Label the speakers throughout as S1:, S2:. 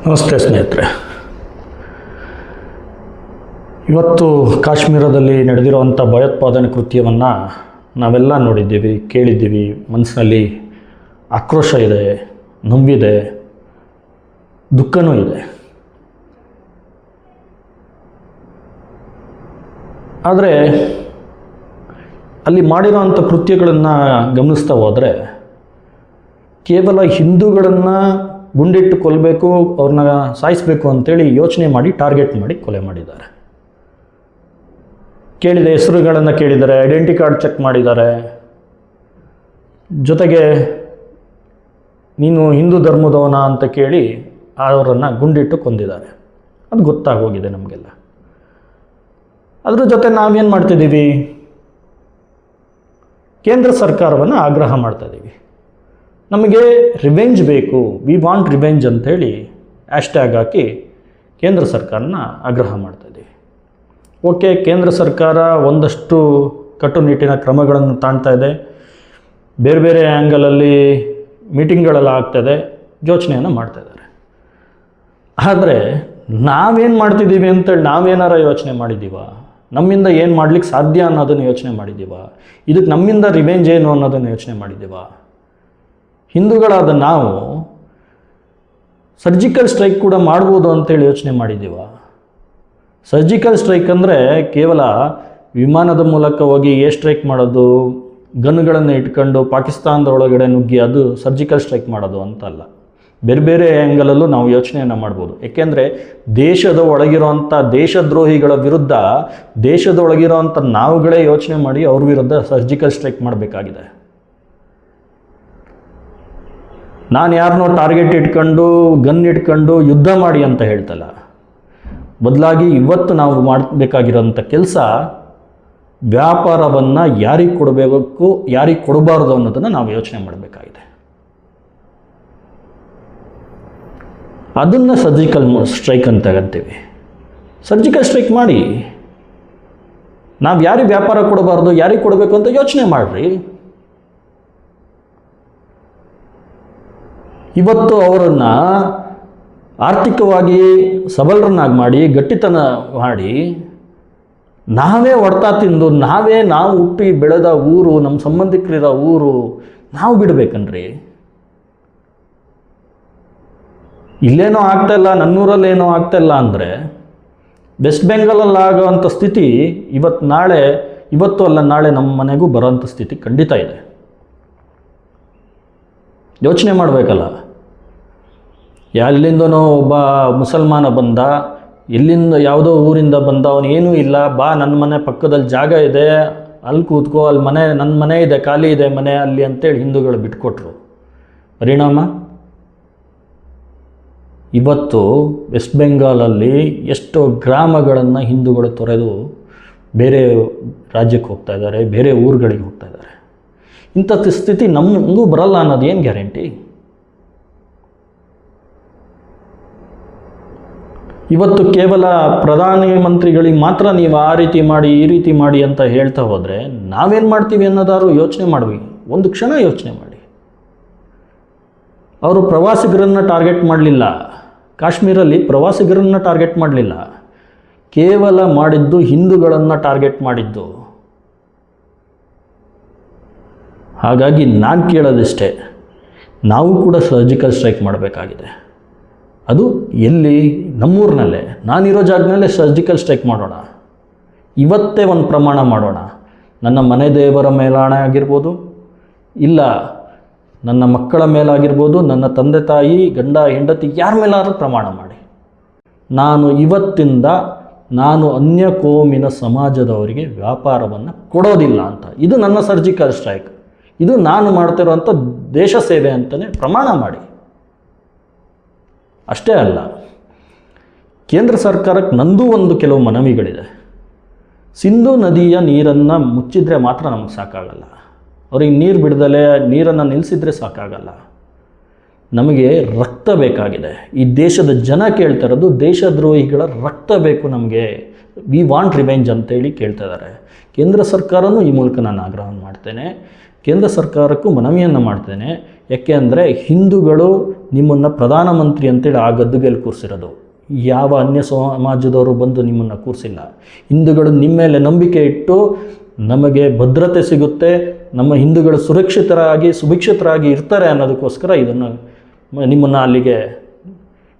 S1: ನಮಸ್ತೆ ಸ್ನೇಹಿತರೆ. ಇವತ್ತು ಕಾಶ್ಮೀರದಲ್ಲಿ ನಡೆದಿರುವಂಥ ಭಯೋತ್ಪಾದನೆ ಕೃತ್ಯವನ್ನು ನಾವೆಲ್ಲ ನೋಡಿದ್ದೀವಿ, ಕೇಳಿದ್ದೀವಿ. ಮನಸ್ಸಿನಲ್ಲಿ ಆಕ್ರೋಶ ಇದೆ, ನೋವಿದೆ, ದುಃಖನೂ ಇದೆ. ಆದರೆ ಅಲ್ಲಿ ಮಾಡಿರೋವಂಥ ಕೃತ್ಯಗಳನ್ನು ಗಮನಿಸ್ತಾ ಹೋದರೆ ಕೇವಲ ಹಿಂದೂಗಳನ್ನು ಗುಂಡಿಟ್ಟು ಕೊಲ್ಲಬೇಕು, ಅವ್ರನ್ನ ಸಾಯಿಸಬೇಕು ಅಂತೇಳಿ ಯೋಚನೆ ಮಾಡಿ ಟಾರ್ಗೆಟ್ ಮಾಡಿ ಕೊಲೆ ಮಾಡಿದ್ದಾರೆ. ಕೇಳಿದ ಹೆಸರುಗಳನ್ನು ಕೇಳಿದ್ದಾರೆ, ಐಡೆಂಟಿ ಕಾರ್ಡ್ ಚೆಕ್ ಮಾಡಿದ್ದಾರೆ, ಜೊತೆಗೆ ನೀನು ಹಿಂದೂ ಧರ್ಮದವನ ಅಂತ ಕೇಳಿ ಅವರನ್ನು ಗುಂಡಿಟ್ಟು ಕೊಂದಿದ್ದಾರೆ. ಅದು ಗೊತ್ತಾಗೋಗಿದೆ ನಮಗೆಲ್ಲ. ಅದ್ರ ಜೊತೆ ನಾವೇನು ಮಾಡ್ತಿದ್ದೀವಿ? ಕೇಂದ್ರ ಸರ್ಕಾರವನ್ನು ಆಗ್ರಹ ಮಾಡ್ತಾಯಿದ್ದೀವಿ. ನಮಗೆ ರಿವೆಂಜ್ ಬೇಕು, ವಿ ವಾಂಟ್ ರಿವೆಂಜ್ ಅಂಥೇಳಿ ಹ್ಯಾಶ್ಟ್ಯಾಗ್ ಹಾಕಿ ಕೇಂದ್ರ ಸರ್ಕಾರನ ಆಗ್ರಹ ಮಾಡ್ತಾಯಿದ್ದೀವಿ. ಓಕೆ, ಕೇಂದ್ರ ಸರ್ಕಾರ ಒಂದಷ್ಟು ಕಟ್ಟುನಿಟ್ಟಿನ ಕ್ರಮಗಳನ್ನು ತಾಣ್ತಾ ಇದೆ, ಬೇರೆ ಬೇರೆ ಆ್ಯಂಗಲಲ್ಲಿ ಮೀಟಿಂಗ್ಗಳೆಲ್ಲ ಆಗ್ತಾಯಿದೆ, ಯೋಚನೆಯನ್ನು ಮಾಡ್ತಾಯಿದ್ದಾರೆ. ಆದರೆ ನಾವೇನು ಮಾಡ್ತಿದ್ದೀವಿ ಅಂತೇಳಿ ನಾವೇನಾರ ಯೋಚನೆ ಮಾಡಿದ್ದೀವ? ನಮ್ಮಿಂದ ಏನು ಮಾಡಲಿಕ್ಕೆ ಸಾಧ್ಯ ಅನ್ನೋದನ್ನು ಯೋಚನೆ ಮಾಡಿದ್ದೀವ? ಇದಕ್ಕೆ ನಮ್ಮಿಂದ ರಿವೆಂಜ್ ಏನು ಅನ್ನೋದನ್ನು ಯೋಚನೆ ಮಾಡಿದ್ದೀವ? ಹಿಂದೂಗಳಾದ ನಾವು ಸರ್ಜಿಕಲ್ ಸ್ಟ್ರೈಕ್ ಕೂಡ ಮಾಡ್ಬೋದು ಅಂತೇಳಿ ಯೋಚನೆ ಮಾಡಿದ್ದೀವ? ಸರ್ಜಿಕಲ್ ಸ್ಟ್ರೈಕ್ ಅಂದರೆ ಕೇವಲ ವಿಮಾನದ ಮೂಲಕ ಹೋಗಿ ಸ್ಟ್ರೈಕ್ ಮಾಡೋದು, ಗನ್ಗಳನ್ನು ಇಟ್ಕೊಂಡು ಪಾಕಿಸ್ತಾನದ ಒಳಗಡೆ ನುಗ್ಗಿ ಅದು ಸರ್ಜಿಕಲ್ ಸ್ಟ್ರೈಕ್ ಮಾಡೋದು ಅಂತಲ್ಲ. ಬೇರೆ ಬೇರೆ ಆ್ಯಂಗಲಲ್ಲೂ ನಾವು ಯೋಚನೆಯನ್ನು ಮಾಡ್ಬೋದು. ಏಕೆಂದರೆ ದೇಶದ ಒಳಗಿರೋವಂಥ ದೇಶದ್ರೋಹಿಗಳ ವಿರುದ್ಧ ದೇಶದ ಒಳಗಿರೋವಂಥ ನಾವುಗಳೇ ಯೋಚನೆ ಮಾಡಿ ಅವ್ರ ವಿರುದ್ಧ ಸರ್ಜಿಕಲ್ ಸ್ಟ್ರೈಕ್ ಮಾಡಬೇಕಾಗಿದೆ. ನಾನು ಯಾರನ್ನೋ ಟಾರ್ಗೆಟ್ ಇಟ್ಕೊಂಡು ಗನ್ ಇಟ್ಕೊಂಡು ಯುದ್ಧ ಮಾಡಿ ಅಂತ ಹೇಳ್ತಲ್ಲ. ಬದಲಾಗಿ ಇವತ್ತು ನಾವು ಮಾಡಬೇಕಾಗಿರೋಂಥ ಕೆಲಸ, ವ್ಯಾಪಾರವನ್ನು ಯಾರಿಗೆ ಕೊಡಬೇಕು, ಯಾರಿಗೆ ಕೊಡಬಾರ್ದು ಅನ್ನೋದನ್ನು ನಾವು ಯೋಚನೆ ಮಾಡಬೇಕಾಗಿದೆ. ಅದನ್ನು ಸರ್ಜಿಕಲ್ ಸ್ಟ್ರೈಕ್ ಅಂತ ಅಂತೀವಿ. ಸರ್ಜಿಕಲ್ ಸ್ಟ್ರೈಕ್ ಮಾಡಿ, ನಾವು ಯಾರಿಗೆ ವ್ಯಾಪಾರ ಕೊಡಬಾರ್ದು, ಯಾರಿಗೆ ಕೊಡಬೇಕು ಅಂತ ಯೋಚನೆ ಮಾಡಿರಿ. ಇವತ್ತು ಅವರನ್ನು ಆರ್ಥಿಕವಾಗಿ ಸಬಲರನ್ನಾಗಿ ಮಾಡಿ, ಗಟ್ಟಿತನ ಮಾಡಿ, ನಾವೇ ಹೊಡ್ತಾ ತಿಂದು ನಾವು ಹುಟ್ಟಿ ಬೆಳೆದ ಊರು, ನಮ್ಮ ಸಂಬಂಧಿಕರಿರೋ ಊರು ನಾವು ಬಿಡಬೇಕನ್ರಿ? ಇಲ್ಲೇನೋ ಆಗ್ತಾಯಿಲ್ಲ, ನನ್ನೂರಲ್ಲೇನೋ ಆಗ್ತಾಯಿಲ್ಲ ಅಂದರೆ ವೆಸ್ಟ್ ಬೆಂಗಾಲಲ್ಲಿ ಆಗೋವಂಥ ಸ್ಥಿತಿ ಇವತ್ತು ಅಲ್ಲ ನಾಳೆ ನಮ್ಮ ಮನೆಗೂ ಬರೋವಂಥ ಸ್ಥಿತಿ ಖಂಡಿತ ಇದೆ. ಯೋಚನೆ ಮಾಡಬೇಕಲ್ಲ. ಎಲ್ಲಿಂದನೋ ಒಬ್ಬ ಮುಸಲ್ಮಾನ ಬಂದ, ಯಾವುದೋ ಊರಿಂದ ಬಂದ, ಅವನು ಏನೂ ಇಲ್ಲ, ಬಾ ನನ್ನ ಮನೆ ಪಕ್ಕದಲ್ಲಿ ಜಾಗ ಇದೆ, ಅಲ್ಲಿ ಕೂತ್ಕೋ, ಅಲ್ಲಿ ನನ್ನ ಮನೆ ಇದೆ, ಖಾಲಿ ಇದೆ ಮನೆ ಅಲ್ಲಿ ಅಂತೇಳಿ ಹಿಂದೂಗಳು ಬಿಟ್ಕೊಟ್ರು. ಪರಿಣಾಮ ಇವತ್ತು ವೆಸ್ಟ್ ಬೆಂಗಾಲಲ್ಲಿ ಎಷ್ಟೋ ಗ್ರಾಮಗಳನ್ನು ಹಿಂದೂಗಳು ತೊರೆದು ಬೇರೆ ರಾಜ್ಯಕ್ಕೆ ಹೋಗ್ತಾ ಇದ್ದಾರೆ, ಬೇರೆ ಊರುಗಳಿಗೆ ಹೋಗ್ತಾ ಇದ್ದಾರೆ. ಇಂಥ ಸ್ಥಿತಿ ನಮಗೂ ಬರಲ್ಲ ಅನ್ನೋದು ಏನು ಗ್ಯಾರಂಟಿ? ಇವತ್ತು ಕೇವಲ ಪ್ರಧಾನಿ ಮಂತ್ರಿಗಳಿಗೆ ಮಾತ್ರ ನೀವು ಆ ರೀತಿ ಮಾಡಿ ಈ ರೀತಿ ಮಾಡಿ ಅಂತ ಹೇಳ್ತಾ ಹೋದರೆ ನಾವೇನು ಮಾಡ್ತೀವಿ ಅನ್ನೋದಾದ್ರು ಯೋಚನೆ ಮಾಡ್ವಿ. ಒಂದು ಕ್ಷಣ ಯೋಚನೆ ಮಾಡಿ. ಅವರು ಪ್ರವಾಸಿಗರನ್ನು ಟಾರ್ಗೆಟ್ ಮಾಡಲಿಲ್ಲ, ಕಾಶ್ಮೀರಲ್ಲಿ ಪ್ರವಾಸಿಗರನ್ನು ಟಾರ್ಗೆಟ್ ಮಾಡಲಿಲ್ಲ, ಕೇವಲ ಮಾಡಿದ್ದು ಹಿಂದೂಗಳನ್ನು ಟಾರ್ಗೆಟ್ ಮಾಡಿದ್ದು. ಹಾಗಾಗಿ ನಾನು ಕೇಳೋದಿಷ್ಟೇ, ನಾವು ಕೂಡ ಸರ್ಜಿಕಲ್ ಸ್ಟ್ರೈಕ್ ಮಾಡಬೇಕಾಗಿದೆ. ಅದು ಎಲ್ಲಿ? ನಮ್ಮೂರಿನಲ್ಲೇ, ನಾನಿರೋ ಜಾಗದಲ್ಲೇ ಸರ್ಜಿಕಲ್ ಸ್ಟ್ರೈಕ್ ಮಾಡೋಣ. ಇವತ್ತೇ ಒಂದು ಪ್ರಮಾಣ ಮಾಡೋಣ. ನನ್ನ ಮನೆ ದೇವರ ಮೇಲಾಣೆ ಆಗಿರ್ಬೋದು, ಇಲ್ಲ ನನ್ನ ಮಕ್ಕಳ ಮೇಲಾಗಿರ್ಬೋದು, ನನ್ನ ತಂದೆ ತಾಯಿ ಗಂಡ ಹೆಂಡತಿ ಯಾರ ಮೇಲಾದ್ರೂ ಪ್ರಮಾಣ ಮಾಡಿ, ಇವತ್ತಿಂದ ನಾನು ಅನ್ಯ ಕೋಮಿನ ಸಮಾಜದವರಿಗೆ ವ್ಯಾಪಾರವನ್ನು ಕೊಡೋದಿಲ್ಲ ಅಂತ. ಇದು ನನ್ನ ಸರ್ಜಿಕಲ್ ಸ್ಟ್ರೈಕ್, ಇದು ನಾನು ಮಾಡ್ತಿರೋಂಥ ದೇಶ ಸೇವೆ ಅಂತಲೇ ಪ್ರಮಾಣ ಮಾಡಿ. ಅಷ್ಟೇ ಅಲ್ಲ, ಕೇಂದ್ರ ಸರ್ಕಾರಕ್ಕೆ ನಂದು ಕೆಲವು ಮನವಿಗಳಿದೆ. ಸಿಂಧೂ ನದಿಯ ನೀರನ್ನು ಮುಚ್ಚಿದ್ರೆ ಮಾತ್ರ ನಮಗೆ ಸಾಕಾಗಲ್ಲ. ಅವ್ರಿಗೆ ನೀರು ಬಿಡದಲೇ ನೀರನ್ನು ನಿಲ್ಲಿಸಿದ್ರೆ ಸಾಕಾಗಲ್ಲ. ನಮಗೆ ರಕ್ತ ಬೇಕಾಗಿದೆ. ಈ ದೇಶದ ಜನ ಕೇಳ್ತಾ ಇರೋದು ದೇಶದ್ರೋಹಿಗಳ ರಕ್ತ ಬೇಕು ನಮಗೆ. ವಿ ವಾಂಟ್ ರಿವೆಂಜ್ ಅಂತೇಳಿ ಕೇಳ್ತಾ ಇದ್ದಾರೆ. ಕೇಂದ್ರ ಸರ್ಕಾರನೂ ಈ ಮೂಲಕ ನಾನು ಆಗ್ರಹ ಮಾಡ್ತೇನೆ. ಕೇಂದ್ರ ಸರ್ಕಾರಕ್ಕೂ ಮನವಿಯನ್ನು ಮಾಡ್ತೇನೆ. ಯಾಕೆ ಅಂದರೆ ಹಿಂದೂಗಳು ನಿಮ್ಮನ್ನು ಪ್ರಧಾನಮಂತ್ರಿ ಅಂತೇಳಿ ಆ ಗದ್ದುಗೆಯಲ್ಲಿ ಕೂರಿಸಿರೋದು. ಯಾವ ಅನ್ಯ ಸಮಾಜದವರು ಬಂದು ನಿಮ್ಮನ್ನು ಕೂರಿಸಿಲ್ಲ. ಹಿಂದೂಗಳು ನಿಮ್ಮ ಮೇಲೆ ನಂಬಿಕೆ ಇಟ್ಟು ನಮಗೆ ಭದ್ರತೆ ಸಿಗುತ್ತೆ, ನಮ್ಮ ಹಿಂದೂಗಳು ಸುರಕ್ಷಿತರಾಗಿ ಸುಭಿಕ್ಷಿತರಾಗಿ ಇರ್ತಾರೆ ಅನ್ನೋದಕ್ಕೋಸ್ಕರ ಇದನ್ನು ನಿಮ್ಮನ್ನು ಅಲ್ಲಿಗೆ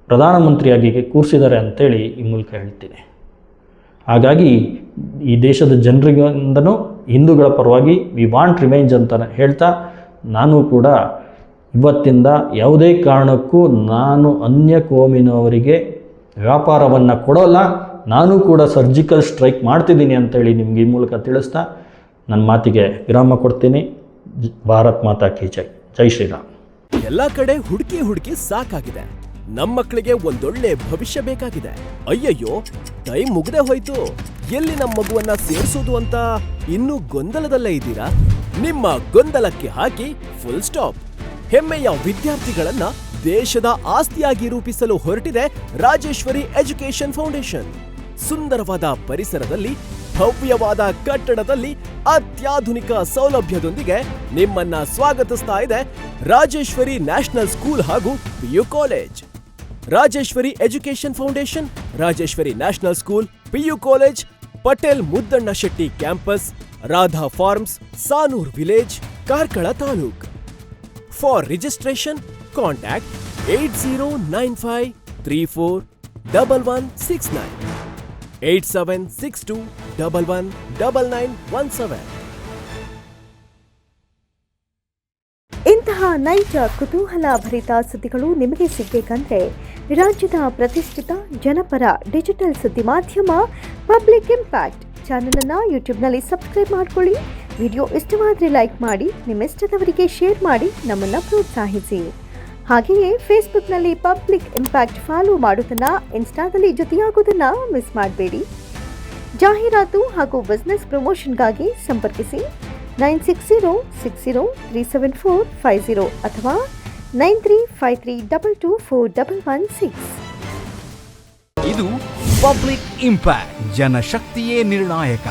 S1: ಪ್ರಧಾನಮಂತ್ರಿಯಾಗಿ ಕೂರಿಸಿದ್ದಾರೆ ಅಂತೇಳಿ ಈ ಮೂಲಕ ಹೇಳ್ತೀನಿ. ಹಾಗಾಗಿ ಈ ದೇಶದ ಜನರಿಗಿಂದನೂ ಹಿಂದೂಗಳ ಪರವಾಗಿ ವಿ ವಾಂಟ್ ರಿವೆಂಜ್ ಅಂತ ಹೇಳ್ತಾ, ನಾನು ಕೂಡ ಇವತ್ತಿಂದ ಯಾವುದೇ ಕಾರಣಕ್ಕೂ ನಾನು ಅನ್ಯ ಕೋಮಿನವರಿಗೆ ವ್ಯಾಪಾರವನ್ನು ಕೊಡೋಲ್ಲ, ನಾನು ಕೂಡ ಸರ್ಜಿಕಲ್ ಸ್ಟ್ರೈಕ್ ಮಾಡ್ತಿದ್ದೀನಿ ಅಂತೇಳಿ ನಿಮ್ಗೆ ಈ ಮೂಲಕ ತಿಳಿಸ್ತಾ ನನ್ನ ಮಾತಿಗೆ ವಿರಾಮ ಕೊಡ್ತೀನಿ. ಭಾರತ್ ಮಾತಾ ಕಿ ಜೈ. ಜೈ ಶ್ರೀರಾಮ್.
S2: ಎಲ್ಲ ಕಡೆ ಹುಡುಕಿ ಸಾಕಾಗಿದೆ. ನಮ್ಮ ಮಕ್ಕಳಿಗೆ ಒಂದೊಳ್ಳೆ ಭವಿಷ್ಯ ಬೇಕಾಗಿದೆ. ಅಯ್ಯಯ್ಯೋ, ಟೈಮ್ ಮುಗ್ದೇ ಹೋಯ್ತು. ಎಲ್ಲಿ ನಮ್ಮ ಮಗುವನ್ನ ಸೇರಿಸೋದು ಅಂತ ಇನ್ನೂ ಗೊಂದಲದಲ್ಲೇ ಇದ್ದೀರಾ? ನಿಮ್ಮ ಗೊಂದಲಕ್ಕೆ ಹಾಕಿ ಫುಲ್ ಸ್ಟಾಪ್. ಹೆಮ್ಮೆಯ ವಿದ್ಯಾರ್ಥಿಗಳನ್ನ ದೇಶದ ಆಸ್ತಿಯಾಗಿ ರೂಪಿಸಲು ಹೊರಟಿದೆ ರಾಜೇಶ್ವರಿ ಎಜುಕೇಶನ್ ಫೌಂಡೇಶನ್. ಸುಂದರವಾದ ಪರಿಸರದಲ್ಲಿ, ಭವ್ಯವಾದ ಕಟ್ಟಡದಲ್ಲಿ, ಅತ್ಯಾಧುನಿಕ ಸೌಲಭ್ಯದೊಂದಿಗೆ ನಿಮ್ಮನ್ನ ಸ್ವಾಗತಿಸ್ತಾ ಇದೆ ರಾಜೇಶ್ವರಿ ನ್ಯಾಷನಲ್ ಸ್ಕೂಲ್ ಹಾಗೂ PU college. Rajeshwari education foundation, Rajeshwari national school, PU college, Patel Muddanna Shetty campus, Radha farms, Sanur village, Karkala taluk. For registration contact 8095341169, 8762119917.
S3: ಇಂತಹ ನೈಜ ಕುತೂಹಲ ಭರಿತ ಸುದ್ದಿಗಳು ನಿಮಗೆ ಸಿಗಬೇಕಂದ್ರೆ ರಾಜ್ಯದ ಪ್ರತಿಷ್ಠಿತ ಜನಪರ ಡಿಜಿಟಲ್ ಸುದ್ದಿ ಮಾಧ್ಯಮ ಪಬ್ಲಿಕ್ ಇಂಪ್ಯಾಕ್ಟ್ ಚಾನಲನ್ನು ಯೂಟ್ಯೂಬ್ನಲ್ಲಿ ಸಬ್ಸ್ಕ್ರೈಬ್ ಮಾಡಿಕೊಳ್ಳಿ. ವಿಡಿಯೋ ಇಷ್ಟವಾದರೆ ಲೈಕ್ ಮಾಡಿ, ನಿಮ್ಮಿಷ್ಟದವರಿಗೆ ಶೇರ್ ಮಾಡಿ ನಮ್ಮನ್ನು ಪ್ರೋತ್ಸಾಹಿಸಿ. ಹಾಗೆಯೇ ಫೇಸ್ಬುಕ್ನಲ್ಲಿ ಪಬ್ಲಿಕ್ ಇಂಪ್ಯಾಕ್ಟ್ ಫಾಲೋ ಮಾಡೋದನ್ನು, ಇನ್ಸ್ಟಾದಲ್ಲಿ ಜೊತೆಯಾಗೋದನ್ನು ಮಿಸ್ ಮಾಡಬೇಡಿ. ಜಾಹೀರಾತು ಹಾಗೂ ಬಿಸ್ನೆಸ್ ಪ್ರಮೋಷನ್ಗಾಗಿ ಸಂಪರ್ಕಿಸಿ 9606037450 ಅಥವಾ 9353224116.
S4: ಇದು ಪಬ್ಲಿಕ್ ಇಂಪ್ಯಾಕ್ಟ್, ಜನಶಕ್ತಿಯೇ ನಿರ್ಣಾಯಕ.